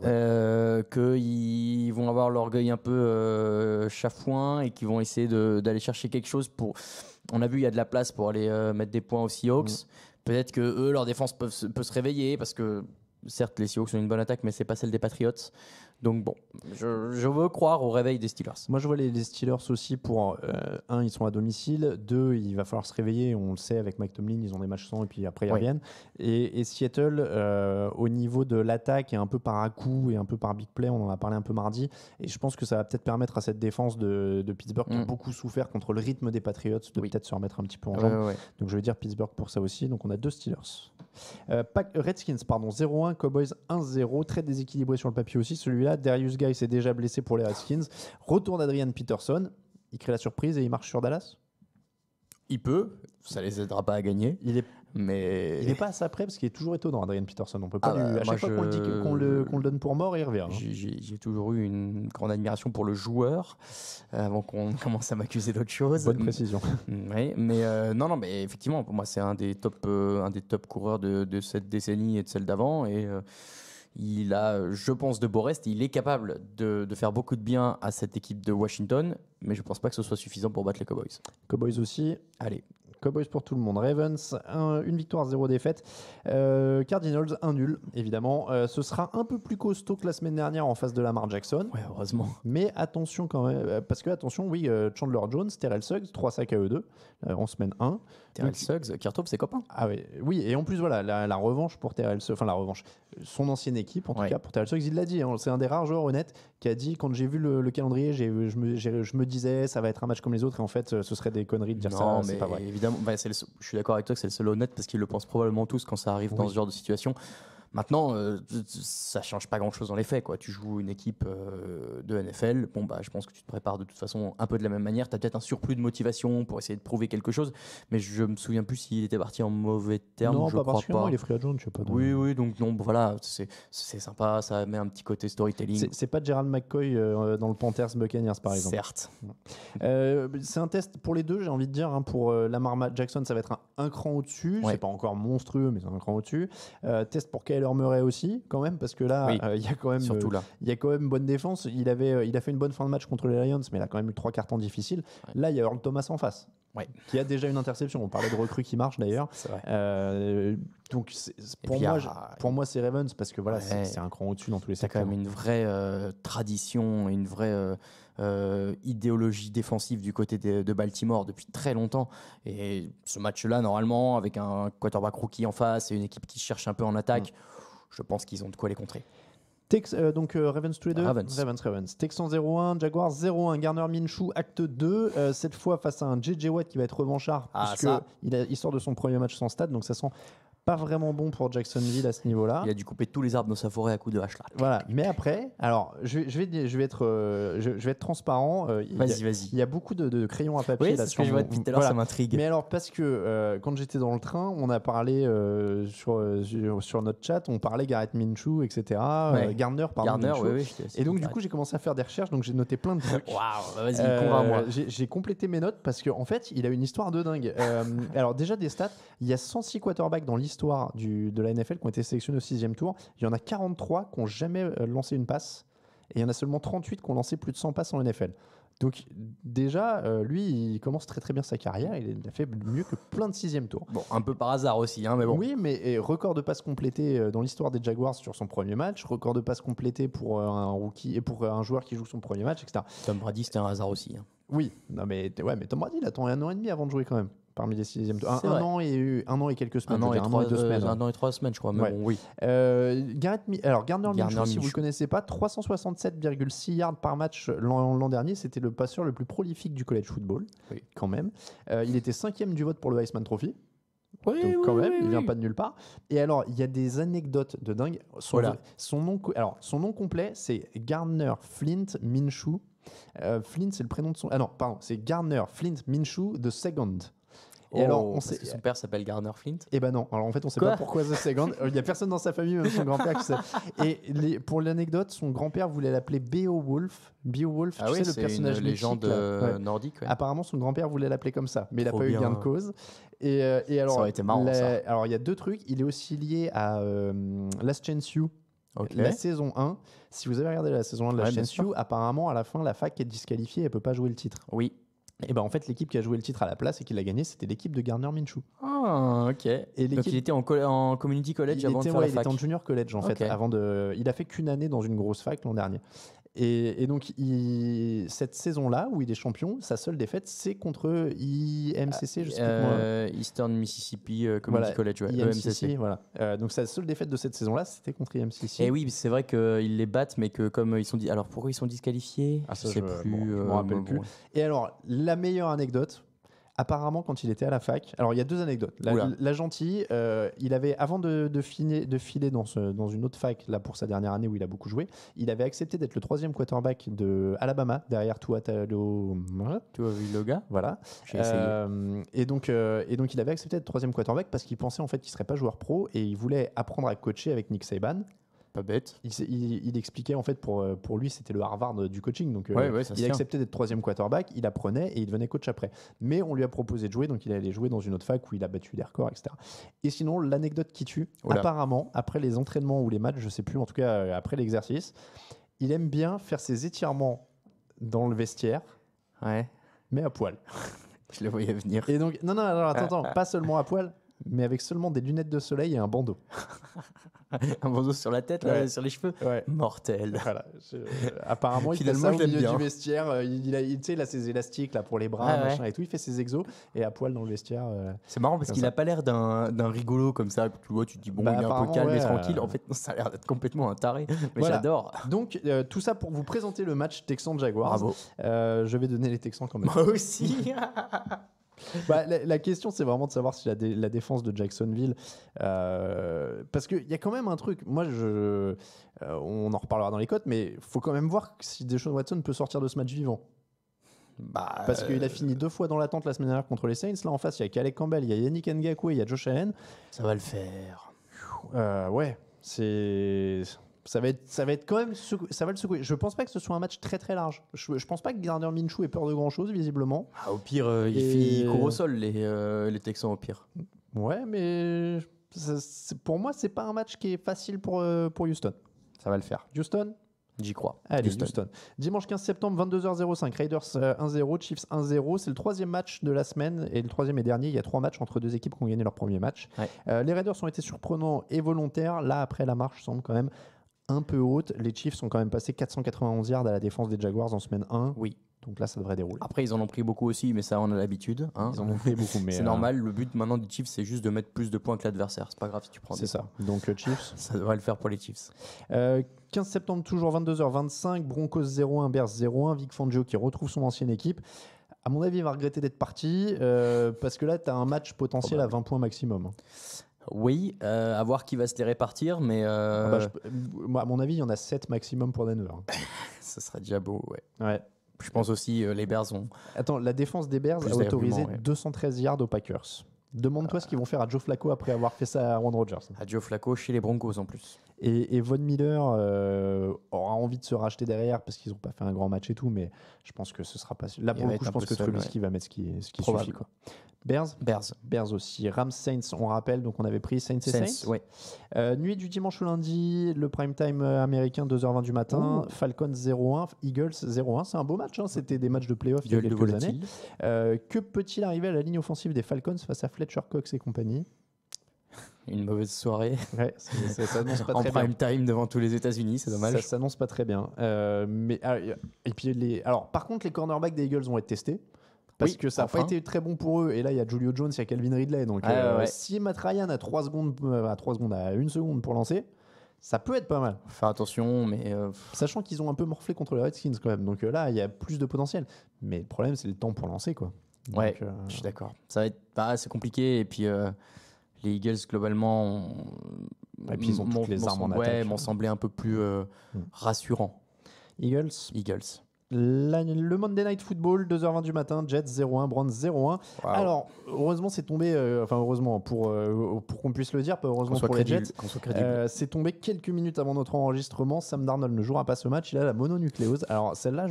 S2: Qu'ils vont avoir l'orgueil un peu chafouin et qu'ils vont essayer d'aller chercher quelque chose pour. On a vu, il y a de la place pour aller mettre des points aux Seahawks. Peut-être que eux, leur défense peut se réveiller parce que certes, les Seahawks ont une bonne attaque, mais c'est pas celle des Patriots. Donc bon, je veux croire au réveil des Steelers.
S1: Moi, je vois les Steelers aussi pour un, ils sont à domicile. Deux, il va falloir se réveiller. On le sait, avec Mike Tomlin, ils ont des matchs sans et puis après ils reviennent. Et Seattle, au niveau de l'attaque, et un peu par à-coup et un peu par big play, on en a parlé un peu mardi. Et je pense que ça va peut-être permettre à cette défense de Pittsburgh, qui a beaucoup souffert contre le rythme des Patriots, de peut-être se remettre un petit peu en jambes. Donc je vais dire Pittsburgh pour ça aussi. Donc on a deux Steelers. Redskins, 0-1, Cowboys 1-0. Très déséquilibré sur le papier aussi. Celui-là, Darius Guy s'est déjà blessé pour les Redskins. Retour d'Adrian Peterson. Il crée la surprise et il marche sur Dallas.
S2: Il peut, ça les aidera pas à gagner.
S1: Il
S2: Mais
S1: n'est pas assez après parce qu'il est toujours étonnant, Adrian Peterson. On peut pas à
S2: moi,
S1: chaque fois qu'on le donne pour mort, il revient.
S2: J'ai toujours eu une grande admiration pour le joueur avant qu'on commence à m'accuser d'autre chose.
S1: Bonne précision.
S2: Oui, mais non, mais effectivement, pour moi, c'est un des top coureurs de cette décennie et de celle d'avant. Et il a, je pense, de beaux restes. Il est capable de faire beaucoup de bien à cette équipe de Washington, mais je ne pense pas que ce soit suffisant pour battre les Cowboys.
S1: Cowboys aussi.
S2: Allez.
S1: Cowboys pour tout le monde. Ravens, une victoire, 0 défaite. Cardinals, 1 nul, évidemment. Ce sera un peu plus costaud que la semaine dernière en face de Lamar Jackson.
S2: Ouais, heureusement.
S1: Mais attention quand même, parce que attention, oui, Chandler Jones, Terrell Suggs, 3 sacs à eux deux en semaine 1.
S2: Terrell Suggs, qui retrouve ses copains.
S1: Ah oui, et en plus, voilà, la revanche pour Terrell Suggs, enfin la revanche, son ancienne équipe, en tout cas pour Terrell Suggs, il l'a dit, hein, c'est un des rares joueurs honnêtes qui a dit, quand j'ai vu le calendrier, je me disais, ça va être un match comme les autres, et en fait, ce serait des conneries de dire ça, c'est pas vrai.
S2: Évidemment, je suis d'accord avec toi que c'est le seul honnête, parce qu'ils le pensent probablement tous quand ça arrive dans ce genre de situation. Maintenant, ça change pas grand-chose dans les faits, quoi. Tu joues une équipe de NFL, bon bah je pense que tu te prépares de toute façon un peu de la même manière. Tu as peut-être un surplus de motivation pour essayer de prouver quelque chose, mais je me souviens plus s'il était parti en mauvais termes.
S1: Non,
S2: je
S1: pas
S2: crois
S1: particulièrement,
S2: pas.
S1: il est free agent, je sais pas.
S2: Oui, donc non, voilà, c'est sympa, ça met un petit côté storytelling.
S1: C'est pas Gerald McCoy dans le Panthers Buccaneers par exemple.
S2: Certes.
S1: C'est un test pour les deux, j'ai envie de dire. Hein, pour Lamar Jackson, ça va être un cran au-dessus.
S2: Ouais.
S1: C'est pas encore monstrueux, mais c'est un cran au-dessus. Test pour Kyler Murray aussi, quand même, parce que là,
S2: Oui,
S1: il y a quand même,
S2: surtout là.
S1: il y a quand même bonne défense. Il a fait une bonne fin de match contre les Lions, mais il a quand même eu 3 quarts temps difficiles.
S2: Ouais.
S1: Là, il y a Earl Thomas en face.
S2: Ouais.
S1: Qui a déjà une interception. On parlait de recrues qui marchent d'ailleurs.
S2: C'est vrai.
S1: Donc pour moi c'est Ravens parce que voilà,
S2: Ouais.
S1: c'est un cran au-dessus dans tous les
S2: C'est
S1: secteurs.
S2: quand même une vraie tradition, une vraie idéologie défensive du côté de Baltimore depuis très longtemps. Et ce match-là, normalement, avec un quarterback rookie en face et une équipe qui cherche un peu en attaque, je pense qu'ils ont de quoi les contrer.
S1: Ravens tous les deux. Ravens. Texans 0-1, Jaguars 0-1, Gardner Minshew acte 2, cette fois face à un JJ Watt qui va être revanchard il sort de son premier match sans stade, donc ça sent pas vraiment bon pour Jacksonville à ce niveau-là.
S2: Il a dû couper tous les arbres dans sa forêt à coups de hache là.
S1: Voilà, mais après, alors je vais être transparent.
S2: Vas-y.
S1: Il y a beaucoup de crayons à papier
S2: Oui,
S1: là.
S2: c'est ce que je vois depuis tout à l'heure, ça m'intrigue.
S1: Mais alors parce que quand j'étais dans le train, on a parlé sur notre chat, on parlait Garrett Minshew, etc.
S2: Ouais.
S1: Gardner, pardon.
S2: Gardner, oui.
S1: Et donc du coup, j'ai commencé à faire des recherches, donc j'ai noté plein de trucs.
S2: Waouh, vas-y, convainc-moi.
S1: J'ai complété mes notes parce qu'en fait, il a une histoire de dingue. Alors déjà des stats, il y a 106 quarterbacks dans l'histoire de la NFL qui ont été sélectionnés au 6e tour. Il y en a 43 qui n'ont jamais lancé une passe et il y en a seulement 38 qui ont lancé plus de 100 passes en NFL. Donc déjà, lui, il commence très très bien sa carrière. Il a fait mieux que plein de 6e tour.
S2: Bon, un peu par hasard aussi, hein, mais bon.
S1: Oui, mais record de passes complétées dans l'histoire des Jaguars sur son premier match, record de passes complétées pour un rookie et pour un joueur qui joue son premier match, etc.
S2: Tom Brady, c'était un hasard aussi. Hein.
S1: Oui, non mais Tom Brady, il attend 1 an et demi avant de jouer quand même. Parmi les 6e tours. Un an et quelques semaines.
S2: 1 an et
S1: 2 semaines.
S2: 1 an et 3 semaines, je crois. Mais
S1: ouais.
S2: bon, oui.
S1: Gardner Minshew, si vous ne le connaissez pas, 367,6 yards par match l'an dernier. C'était le passeur le plus prolifique du college football, quand même. Il était 5e du vote pour le Heisman Trophy. Donc quand même, il vient pas de nulle part. Et alors, il y a des anecdotes de dingue. Son nom complet, c'est Gardner Flint Minshew. Flint, c'est le prénom de son... Ah non, pardon, c'est Gardner Flint Minshew the Second.
S2: Et alors, parce que son père s'appelle Gardner Flint.
S1: Eh ben non. Alors en fait, on sait pas pourquoi The Second. Il y a personne dans sa famille, même son grand-père qui sait. Et pour l'anecdote, son grand-père voulait l'appeler Beowulf. Beowulf,
S2: tu sais,
S1: le personnage
S2: une légende nordique. Ouais.
S1: Apparemment, son grand-père voulait l'appeler comme ça, mais il n'a pas eu gain de cause. Et alors,
S2: ça aurait été marrant, ça.
S1: Alors, il y a 2 trucs. Il est aussi lié à Last Chance You. La saison 1, si vous avez regardé la saison 1 de Last Chance You, apparemment, à la fin, la fac est disqualifiée, elle ne peut pas jouer le titre.
S2: Oui.
S1: Et ben en fait, l'équipe qui a joué le titre à la place et qui l'a gagné, c'était l'équipe de Gardner Minshew.
S2: Ah, ok. Et donc il était en community college avant de faire la fac.
S1: Il était en junior college en fait. Il a fait qu'une année dans une grosse fac l'an dernier. Et donc, cette saison-là, où il est champion, sa seule défaite, c'est contre IMCC, je sais plus comment.
S2: Eastern Mississippi Community College, ouais.
S1: IMCC, voilà. Donc, sa seule défaite de cette saison-là, c'était contre IMCC.
S2: Et oui, c'est vrai qu'ils les battent, mais que comme ils sont... Alors, pourquoi ils sont disqualifiés?
S1: Je sais plus. Je me rappelle plus. Et alors, la meilleure anecdote... Apparemment, quand il était à la fac, alors il y a 2 anecdotes. La gentille, il avait, avant de filer dans une autre fac, là pour sa dernière année où il a beaucoup joué, il avait accepté d'être le 3e quarterback de Alabama, derrière Tua Tagovailoa. Voilà. Et donc, il avait accepté d'être 3e quarterback parce qu'il pensait en fait qu'il serait pas joueur pro et il voulait apprendre à coacher avec Nick Saban.
S2: Pas bête.
S1: Il expliquait en fait pour lui c'était le Harvard du coaching, donc il acceptait d'être 3e quarterback, il apprenait et il devenait coach après. Mais on lui a proposé de jouer, donc il allait jouer dans une autre fac où il a battu des records, etc. Et sinon l'anecdote qui tue, apparemment après les entraînements ou les matchs, je sais plus, en tout cas après l'exercice, il aime bien faire ses étirements dans le vestiaire, mais à poil.
S2: Je le voyais venir.
S1: Et donc non alors, attends, pas seulement à poil, mais avec seulement des lunettes de soleil et un bandeau.
S2: Un bandeau sur la tête, là, sur les cheveux. Mortel.
S1: Voilà. Apparemment,
S2: finalement,
S1: il fait ça au milieu du vestiaire. Il a ses élastiques là pour les bras, machin et tout. Il fait ses exos et à poil dans le vestiaire.
S2: C'est marrant parce qu'il n'a pas l'air d'un rigolo comme ça. Tu vois, tu te dis bon, il est un peu calme et tranquille. En fait, ça a l'air d'être complètement un taré. Mais j'adore.
S1: Donc tout ça pour vous présenter le match Texans-Jaguars.
S2: Bravo.
S1: Je vais donner les Texans quand même.
S2: Moi aussi.
S1: La question, c'est vraiment de savoir si la défense de Jacksonville. Parce qu'il y a quand même un truc. Moi, on en reparlera dans les cotes, mais il faut quand même voir si Deshaun Watson peut sortir de ce match vivant. Parce qu'il a fini 2 fois dans l'attente la semaine dernière contre les Saints. Là, en face, il y a Calais Campbell, il y a Yannick Ngakoue, il y a Josh Allen.
S2: Ça va le faire.
S1: Ouais, ça va être quand même ça va le secouer. Je pense pas que ce soit un match très très large. Je pense pas que Gardner Minshew ait peur de grand chose visiblement.
S2: Au pire, il court au sol les Texans au pire.
S1: Ouais, mais pour moi c'est pas un match qui est facile pour Houston.
S2: Ça va le faire.
S1: Houston.
S2: J'y crois.
S1: Allez, Houston. Dimanche 15 septembre, 22h05, Raiders 1-0, Chiefs 1-0. C'est le 3e match de la semaine et le 3e et dernier. Il y a 3 matchs entre 2 équipes qui ont gagné leur premier match.
S2: Ouais.
S1: Les Raiders ont été surprenants et volontaires. Là, après, la marche semble quand même un peu haute. Les Chiefs sont quand même passés 491 yards à la défense des Jaguars en semaine 1.
S2: Oui.
S1: Donc là, ça devrait dérouler.
S2: Après, ils en ont pris beaucoup aussi, mais ça, on a l'habitude. Hein.
S1: Ils en ont pris beaucoup, mais
S2: c'est normal. Le but maintenant du Chiefs, c'est juste de mettre plus de points que l'adversaire. C'est pas grave si tu prends.
S1: C'est ça. Donc Chiefs.
S2: Ça devrait le faire pour les Chiefs.
S1: 15 septembre, toujours 22h25, Broncos 0-1, Bears 0-1. Vic Fangio qui retrouve son ancienne équipe. À mon avis, il va regretter d'être parti parce que là, tu as un match potentiel à 20 points maximum.
S2: Oui, à voir qui va se les répartir, mais.
S1: Moi, à mon avis, il y en a 7 maximum pour Denver.
S2: Ça serait déjà beau, ouais.
S1: Ouais.
S2: Je pense aussi les Bears ont.
S1: Attends, la défense des Bears a autorisé 213 yards aux Packers. Demande-toi ce qu'ils vont faire à Joe Flacco après avoir fait ça à Aaron Rodgers.
S2: À Joe Flacco chez les Broncos en plus.
S1: Et Von Miller aura envie de se racheter derrière parce qu'ils n'ont pas fait un grand match et tout, mais je pense que ce sera pas. Là, pour le coup, je pense que Trubisky va mettre ce qui suffit. Quoi. Bears aussi. Rams Saints, on rappelle, donc on avait pris Saints et Saints.
S2: Ouais.
S1: Nuit du dimanche au lundi, le prime time américain, 2h20 du matin. Falcons 0-1, Eagles 0-1. C'est un beau match, hein. C'était des matchs de playoff il y a quelques années. Que peut-il arriver à la ligne offensive des Falcons face à Fletcher Cox et compagnie?
S2: Une mauvaise soirée.
S1: Ouais, ça s'annonce pas
S2: en
S1: très bien.
S2: prime time devant tous les États-Unis, c'est dommage.
S1: Ça s'annonce pas très bien. Et puis par contre, les cornerbacks des Eagles vont être testés. Parce que ça n'a pas été très bon pour eux. Et là, il y a Julio Jones, il y a Calvin Ridley. Donc, si Matt Ryan a 3 secondes, à 1 seconde pour lancer, ça peut être pas mal.
S2: Faire attention, mais.
S1: Sachant qu'ils ont un peu morflé contre les Redskins quand même. Donc là, il y a plus de potentiel. Mais le problème, c'est le temps pour lancer, quoi.
S2: Donc, je suis d'accord. Ça va être assez compliqué. Et puis, les Eagles, globalement,
S1: et puis ils ont toutes les armes en attaque.
S2: M'ont semblé un peu plus rassurants.
S1: Eagles. Le Monday Night Football, 2h20 du matin, Jets 0-1, Browns 0-1. Wow. Alors, heureusement, c'est tombé, heureusement, pour qu'on puisse le dire, pas heureusement pour les Jets, c'est tombé quelques minutes avant notre enregistrement. Sam Darnold ne jouera pas ce match, il a la mononucléose. Alors, celle-là,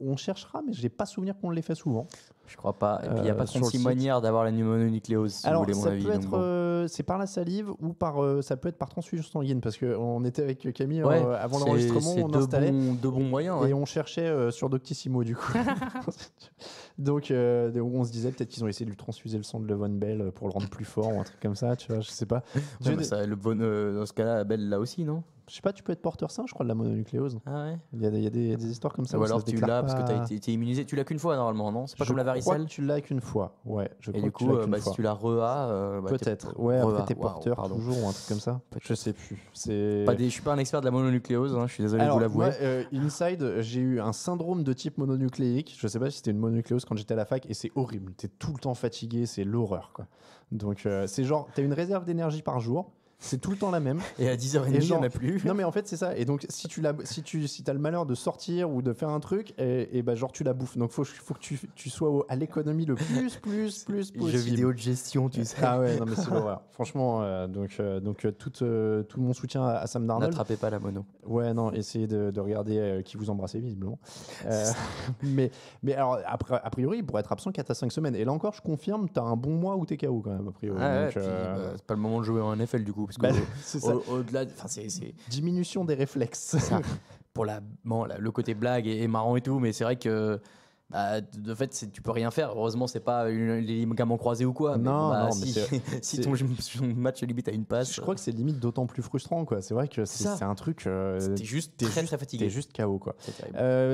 S1: on cherchera, mais je n'ai pas souvenir qu'on l'ait fait souvent.
S2: Je crois pas. Et puis, il n'y a pas 36 manières d'avoir la mononucléose, si
S1: alors,
S2: vous voulez mon avis.
S1: C'est par la salive ou ça peut être par transfusion sanguine, parce qu'on était avec Camille avant l'enregistrement, on installait
S2: deux bons moyens.
S1: Et on cherchait sur Doctissimo du coup. Donc on se disait peut-être qu'ils ont essayé de lui transfuser le sang de Le'Veon Bell pour le rendre plus fort ou un truc comme ça, tu vois, je sais pas.
S2: Dans ce cas-là, Bell là aussi, non?
S1: Je sais pas, tu peux être porteur sain, je crois, de la mononucléose.
S2: Ah ouais.
S1: Il y a des histoires comme ça.
S2: Ou alors tu l'as parce que tu as été immunisé. Tu l'as qu'une fois normalement, non? C'est pas comme la varicelle.
S1: Je crois que tu l'as qu'une fois. Ouais.
S2: Et du coup, si tu l'as
S1: peut-être. Ouais. Après t'es porteur toujours ou un truc comme ça. Je sais plus.
S2: Je suis pas un expert de la mononucléose. Je suis désolé de vous l'avouer.
S1: Inside, j'ai eu un syndrome de type mononucléique. Je sais pas si c'était une mononucléose quand j'étais à la fac et c'est horrible. T'es tout le temps fatigué, c'est l'horreur quoi. Donc c'est genre t'as une réserve d'énergie par jour. C'est tout le temps la même.
S2: Et à 10h30, il n'y en a plus.
S1: Non, mais en fait, c'est ça. Et donc, si tu as le malheur de sortir ou de faire un truc, et genre, tu la bouffes. Donc, faut que tu sois à l'économie le plus possible.
S2: Jeux vidéo de gestion, tu sais.
S1: Ah ouais, non, mais c'est l'horreur. Franchement, donc tout mon soutien à Sam Darnold.
S2: N'attrapez pas la mono.
S1: Ouais, non, essayez de regarder qui vous embrassez, visiblement. Mais alors, a priori, il pourrait être absent 4 à 5 semaines. Et là encore, je confirme, tu as un bon mois où tu es KO quand même, a priori.
S2: C'est pas le moment de jouer en NFL, du coup. Parce au-delà, c'est
S1: diminution des réflexes.
S2: Ça, pour le côté blague et marrant et tout, mais c'est vrai que de fait, tu peux rien faire. Heureusement, c'est pas les ligaments croisés ou quoi.
S1: Non,
S2: si ton match limite à une passe.
S1: Je crois que c'est limite d'autant plus frustrant, quoi. C'est vrai que c'est un truc.
S2: T'es juste très fatigué.
S1: T'es juste KO, quoi.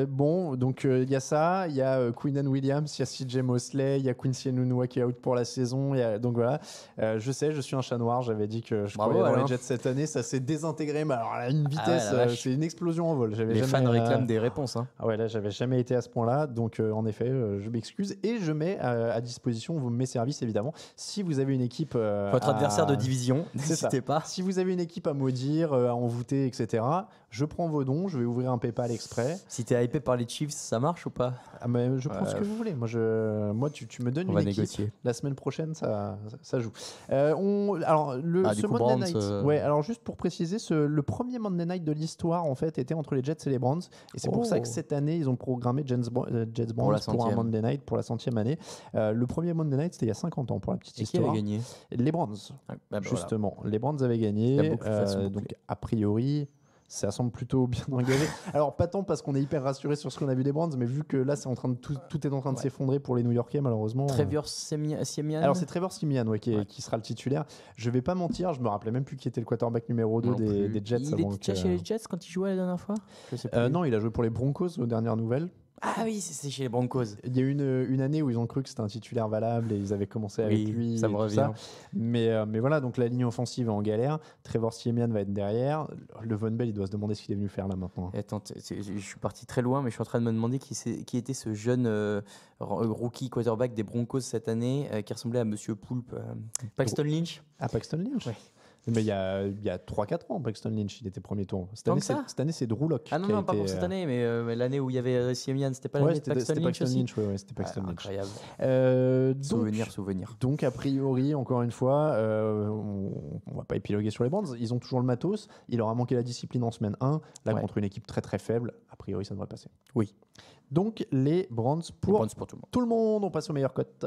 S1: Bon, donc il y a ça, il y a Quinnan Williams, il y a CJ Mosley, il y a Quincy Enunwa qui est out pour la saison. Donc voilà, je sais, je suis un chat noir. J'avais dit que je croyais dans les Jets cette année, ça s'est désintégré, mais alors à une vitesse, c'est une explosion en vol.
S2: Les fans réclament des réponses.
S1: Ah ouais, là, j'avais jamais été à ce point-là, donc. en effet, je m'excuse et je mets à disposition mes services évidemment. Si vous avez une équipe,
S2: votre adversaire de division,
S1: C'est ça.
S2: n'hésitez pas.
S1: Si vous avez une équipe à maudire, à envoûter, etc., je prends vos dons, je vais ouvrir un PayPal exprès.
S2: Si t'es hypé par les Chiefs, ça marche ou pas?
S1: Ah, mais je prends ce que vous voulez. Moi, tu me donnes
S2: On
S1: une
S2: va
S1: équipe.
S2: négocier.
S1: La semaine prochaine, ça joue. Alors,
S2: Du
S1: ce
S2: coup,
S1: Monday
S2: Browns,
S1: Night. Ouais, alors juste pour préciser, le premier Monday Night de l'histoire, en fait, était entre les Jets et les Browns. Et c'est pour ça que cette année, ils ont programmé Jets Browns pour un Monday Night pour la 100e année. Le premier Monday Night, c'était il y a 50 ans, pour la petite histoire.
S2: Qui avait gagné?
S1: Les Browns. Justement, voilà. Les Browns avaient gagné. Donc, a priori, ça semble plutôt bien engagé. Alors, pas tant parce qu'on est hyper rassuré sur ce qu'on a vu des Browns, mais vu que là, c'est en train de tout est en train de s'effondrer pour les New-Yorkais, malheureusement.
S2: Trevor Siemian.
S1: Alors, c'est Trevor Siemian qui sera le titulaire. Je vais pas mentir, je me rappelais même plus qui était le quarterback numéro 2 des Jets.
S2: Il était déjà chez les Jets quand il jouait la dernière fois?
S1: Je sais plus. Non, il a joué pour les Broncos aux dernières nouvelles.
S2: Ah oui, c'est chez les Broncos.
S1: Il y a eu une année où ils ont cru que c'était un titulaire valable et ils avaient commencé avec lui.
S2: Ça me revient.
S1: Mais voilà, donc la ligne offensive est en galère. Trevor Siemian va être derrière. Le Von Bell, il doit se demander ce qu'il est venu faire là maintenant.
S2: Attends, je suis parti très loin, mais je suis en train de me demander qui était ce jeune rookie quarterback des Broncos cette année qui ressemblait à Monsieur Poulpe. Paxton Lynch.
S1: Ah, Paxton Lynch.
S2: Ouais.
S1: Mais il y a 3-4 ans, Paxton Lynch, il était premier tour. Cette année, c'est Drew Lock.
S2: Ah non, pas pour cette année, mais l'année où il y avait Siemian, c'était pas l'année de Paxton Lynch aussi.
S1: C'était Paxton Lynch.
S2: Incroyable.
S1: Souvenir. Donc, a priori, encore une fois, on va pas épiloguer sur les Browns. Ils ont toujours le matos. Il leur a manqué la discipline en semaine 1. Là, contre une équipe très très faible, a priori, ça devrait passer.
S2: Oui.
S1: Donc, les Browns pour tout le monde. On passe aux meilleures cotes.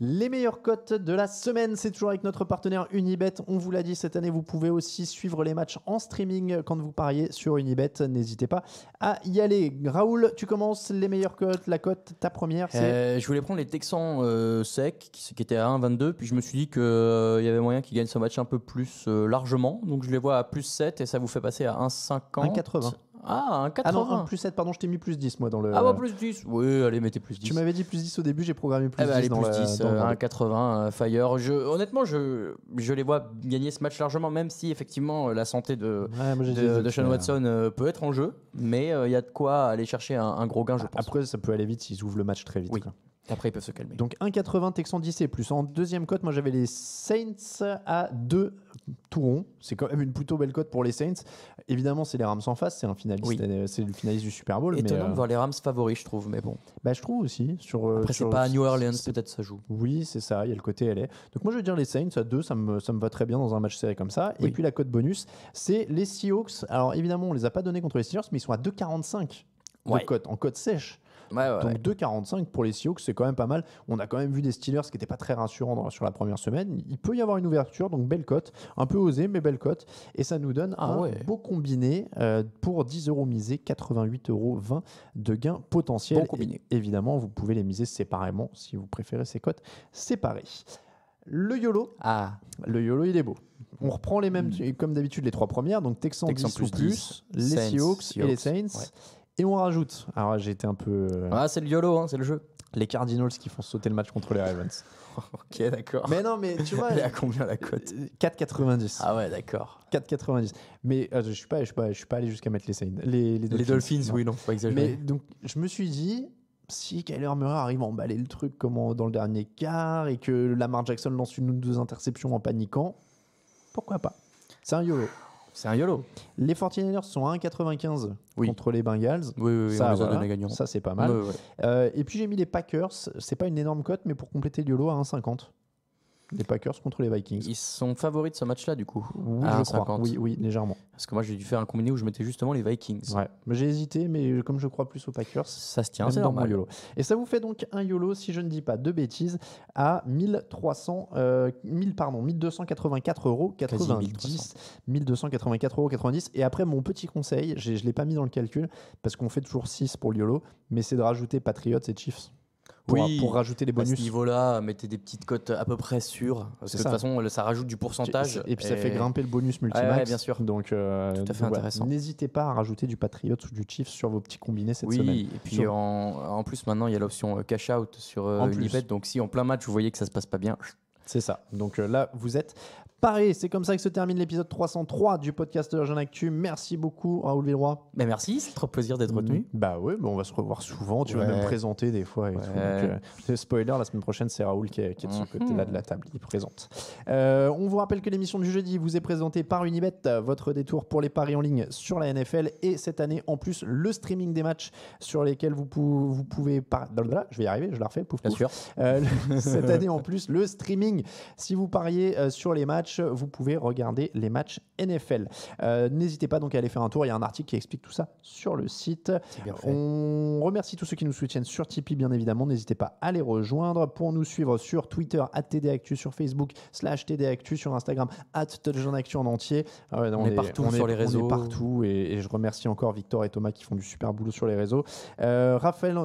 S1: Les meilleures cotes de la semaine, c'est toujours avec notre partenaire Unibet. On vous l'a dit, cette année, vous pouvez aussi suivre les matchs en streaming quand vous pariez sur Unibet. N'hésitez pas à y aller. Raoul, tu commences les meilleures cotes. La cote, ta première, c'est...
S2: Je voulais prendre les Texans secs, qui étaient à 1,22. Puis je me suis dit qu'il y avait moyen qu'ils gagnent ce match un peu plus largement. Donc je les vois à plus 7 et ça vous fait passer à 1,50.
S1: 1,80.
S2: Ah, 1,80.
S1: Ah non, plus 7, pardon, je t'ai mis plus 10 moi dans le...
S2: Ah bah plus 10. Oui, allez, mettez plus 10.
S1: Tu m'avais dit plus 10 au début, j'ai programmé plus 10
S2: allez,
S1: dans
S2: plus 10,
S1: dans
S2: 1,80 Fire. Honnêtement, je les vois gagner ce match largement, même si effectivement la santé de Sean Watson peut être en jeu. Mais il y a de quoi aller chercher un gros gain, je pense.
S1: Après, ça peut aller vite s'ils ouvrent le match très vite.
S2: Oui. Après, ils peuvent se calmer.
S1: Donc 1,80 Texans 10 et plus. En deuxième cote, moi j'avais les Saints à 2 tout rond. C'est quand même une plutôt belle cote pour les Saints. Évidemment, c'est les Rams en face. C'est un finaliste, c'est le finaliste du Super Bowl.
S2: Étonnant de voir les Rams favoris, je trouve. Mais bon.
S1: Bah, je trouve aussi.
S2: Après, c'est pas à New Orleans, peut-être ça joue.
S1: Oui, c'est ça. Il y a le côté LA. Donc moi, je veux dire les Saints à 2, ça me va très bien dans un match serré comme ça. Oui. Et puis la cote bonus, c'est les Seahawks. Alors évidemment, on les a pas donnés contre les Steelers, mais ils sont à 2,45 de cote, en cote sèche. Donc 2,45 pour les Seahawks, c'est quand même pas mal. On a quand même vu des Steelers qui n'étaient pas très rassurants sur la première semaine. Il peut y avoir une ouverture, donc belle cote, un peu osée, mais belle cote. Et ça nous donne un beau combiné pour 10 € misés, 88,20 € de gains potentiels.
S2: Bon combiné.
S1: Et évidemment, vous pouvez les miser séparément si vous préférez ces cotes séparées. Le YOLO. Le YOLO, il est beau. On reprend les mêmes, comme d'habitude, les trois premières. Donc Texans 10 ou plus, les Seahawks et les Saints. Ouais. Et on rajoute. Alors j'ai été un peu.
S2: C'est le YOLO, c'est le jeu.
S1: Les Cardinals qui font sauter le match contre les Ravens.
S2: Ok, d'accord.
S1: Mais non, mais tu vois.
S2: Elle est à combien la cote?
S1: 4,90.
S2: Ah ouais, d'accord.
S1: 4,90. Mais je suis pas allé jusqu'à mettre les Saints. Les
S2: Dolphins, oui, non, faut pas exagérer.
S1: Mais donc je me suis dit, si Kyler Murray arrive à emballer le truc comme dans le dernier quart et que Lamar Jackson lance une ou deux interceptions en paniquant, pourquoi pas? C'est un YOLO.
S2: C'est un YOLO.
S1: Les 49ers sont à 1,95 contre les Bengals.
S2: Oui,
S1: ça,
S2: on les a donné gagnants.
S1: Ça, c'est pas mal. Et puis j'ai mis les Packers. C'est pas une énorme cote, mais pour compléter le YOLO à 1,50. Les Packers contre les Vikings.
S2: Ils sont favoris de ce match-là, du coup.
S1: Oui, je crois. Oui, légèrement.
S2: Parce que moi, j'ai dû faire un combiné où je mettais justement les Vikings.
S1: Ouais. J'ai hésité, mais comme je crois plus aux Packers,
S2: ça se tient, c'est normal.
S1: YOLO. Et ça vous fait donc un YOLO, si je ne dis pas de bêtises, à 1284,90 €. Et après, mon petit conseil, je ne l'ai pas mis dans le calcul, parce qu'on fait toujours 6 pour le YOLO, mais c'est de rajouter Patriots et Chiefs. Pour rajouter les bonus.
S2: À ce niveau-là, mettez des petites cotes à peu près sûres. Parce que de toute façon, ça rajoute du pourcentage.
S1: Et puis ça fait grimper le bonus multimax.
S2: Bien sûr.
S1: Donc,
S2: tout à fait intéressant.
S1: N'hésitez pas à rajouter du Patriots ou du Chiefs sur vos petits combinés cette semaine.
S2: Oui, et puis en plus, maintenant, il y a l'option cash out sur Unibet. Donc si en plein match, vous voyez que ça se passe pas bien,
S1: C'est ça. Donc là, vous êtes parés. C'est comme ça que se termine l'épisode 303 du podcast de la Jeune Actu. Merci beaucoup, Raoul Villeroy.
S2: Mais merci, c'est trop plaisir d'être retenu.
S1: Bah ouais, on va se revoir souvent. Tu vas même présenter des fois. Et tout. Donc, spoiler, la semaine prochaine, c'est Raoul qui est de ce côté-là de la table. Il présente. On vous rappelle que l'émission du jeudi vous est présentée par Unibet, votre détour pour les paris en ligne sur la NFL. Et cette année, en plus, le streaming des matchs sur lesquels vous pouvez... Je vais y arriver, je la refais. Pouf, pouf.
S2: Bien sûr.
S1: Cette année, en plus, le streaming. Si vous pariez sur les matchs, vous pouvez regarder les matchs NFL. N'hésitez pas donc à aller faire un tour. Il y a un article qui explique tout ça sur le site. On remercie tous ceux qui nous soutiennent sur Tipeee, bien évidemment. N'hésitez pas à les rejoindre. Pour nous suivre sur Twitter @TDActu, sur Facebook /TDActu, sur Instagram @TouchdownActu en entier.
S2: On est partout sur les réseaux.
S1: On est partout et je remercie encore Victor et Thomas qui font du super boulot sur les réseaux. Raphaël,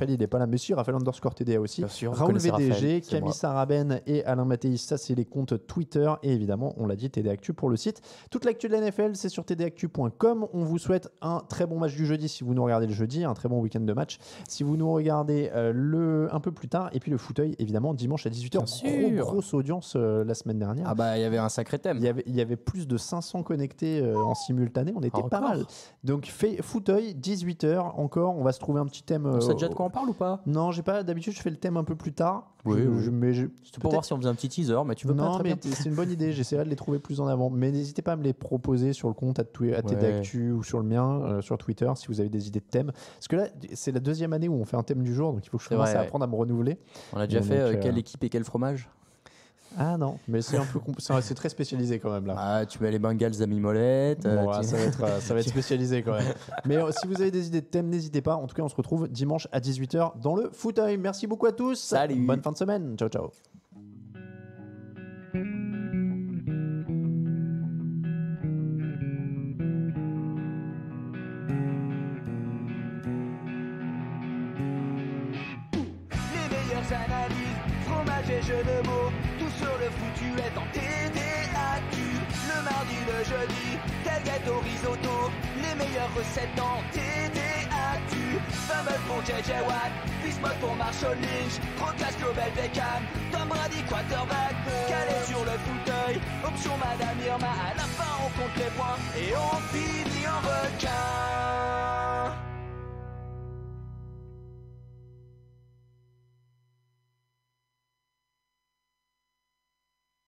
S1: il n'est pas là, mais si, Raphaël _TDA aussi.
S2: Sûr,
S1: Raoul VDG,
S2: Raphaël,
S1: Camille Saraben et Alain Mathéis, ça c'est les comptes Twitter. Et évidemment, on l'a dit, TDActu pour le site. Toute l'actu de la NFL, c'est sur tdactu.com. On vous souhaite un très bon match du jeudi si vous nous regardez le jeudi, un très bon week-end de match si vous nous regardez un peu plus tard. Et puis le fauteuil, évidemment, dimanche à 18h. Grosse audience la semaine dernière.
S2: Ah bah, il y avait un sacré thème.
S1: Il y avait plus de 500 connectés en simultané. On était pas mal. Donc, fauteuil, 18h encore. On va se trouver un petit thème.
S2: On sait déjà de quoi on parle ou pas?
S1: Non, j'ai pas. D'habitude, je fais le thème un peu plus tard.
S2: C'était pour voir si on faisait un petit teaser, mais tu veux pas.
S1: Non, mais c'est une bonne idée. J'essaierai de les trouver plus en avant. Mais n'hésitez pas à me les proposer sur le compte @TDActu ou sur le mien, sur Twitter, si vous avez des idées de thèmes. Parce que là, c'est la deuxième année où on fait un thème du jour, donc il faut que je commence à apprendre à me renouveler.
S2: On a déjà fait quelle équipe et quel fromage?
S1: Ah non, mais c'est un peu c'est très spécialisé quand même là.
S2: Ah, tu mets les Bengals à Mimolette.
S1: Ça va être spécialisé quand même. Mais si vous avez des idées de thèmes, n'hésitez pas. En tout cas, on se retrouve dimanche à 18h dans le fauteuil. Merci beaucoup à tous.
S2: Salut.
S1: Bonne fin de semaine. Ciao, ciao.
S3: Jeux de mots, tout sur le foutu est en TDAQ. Le mardi, le jeudi, tailgate au risotto, les meilleures recettes en TDAQ. Fumble pour JJ Watt, Bismuth pour Marshall Lynch, Procast Global Beckham, Tom Brady quarterback, calé sur le fauteuil, option Madame Irma, à la fin on compte les points et on finit.